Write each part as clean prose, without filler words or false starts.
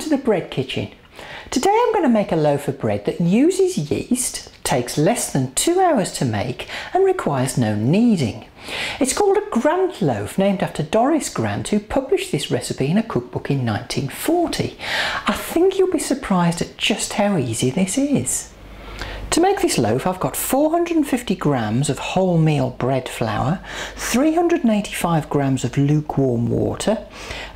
to the bread kitchen. Today I'm going to make a loaf of bread that uses yeast, takes less than 2 hours to make and requires no kneading. It's called a Grant Loaf, named after Doris Grant, who published this recipe in a cookbook in 1940. I think you'll be surprised at just how easy this is. To make this loaf I've got 450 grams of wholemeal bread flour, 385 grams of lukewarm water,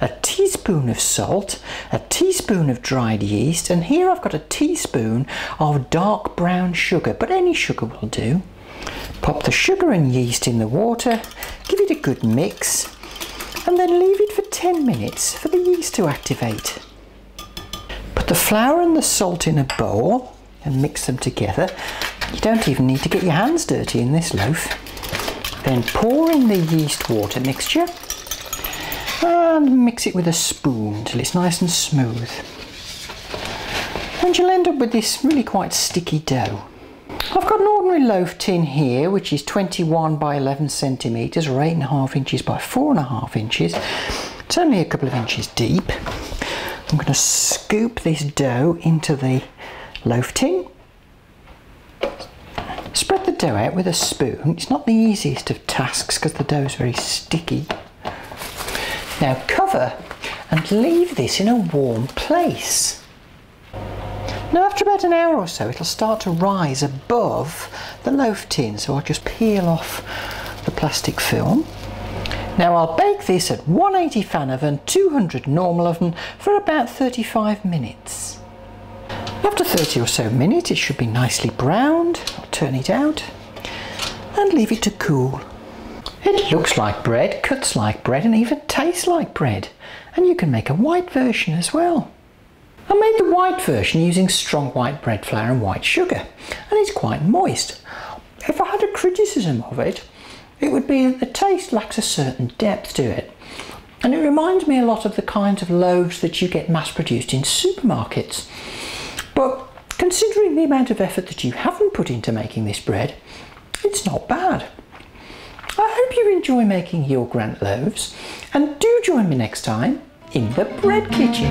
a teaspoon of salt, a teaspoon of dried yeast, and here I've got a teaspoon of dark brown sugar, but any sugar will do. Pop the sugar and yeast in the water, give it a good mix, and then leave it for 10 minutes for the yeast to activate. Put the flour and the salt in a bowl and mix them together. You don't even need to get your hands dirty in this loaf. Then pour in the yeast water mixture and mix it with a spoon till it's nice and smooth. And you'll end up with this really quite sticky dough. I've got an ordinary loaf tin here, which is 21 by 11 centimetres or 8.5 inches by 4.5 inches. It's only a couple of inches deep. I'm going to scoop this dough into the loaf tin. Spread the dough out with a spoon. It's not the easiest of tasks because the dough is very sticky. Now cover and leave this in a warm place. Now after about an hour or so it'll start to rise above the loaf tin, so I'll just peel off the plastic film. Now I'll bake this at 180 fan oven, 200 normal oven for about 35 minutes. After 30 or so minutes it should be nicely browned. I'll turn it out and leave it to cool. It looks like bread, cuts like bread and even tastes like bread. And you can make a white version as well. I made the white version using strong white bread flour and white sugar, and it's quite moist. If I had a criticism of it, it would be that the taste lacks a certain depth to it. And it reminds me a lot of the kinds of loaves that you get mass produced in supermarkets. But considering the amount of effort that you haven't put into making this bread, it's not bad. I hope you enjoy making your Grant loaves, and do join me next time in the bread kitchen.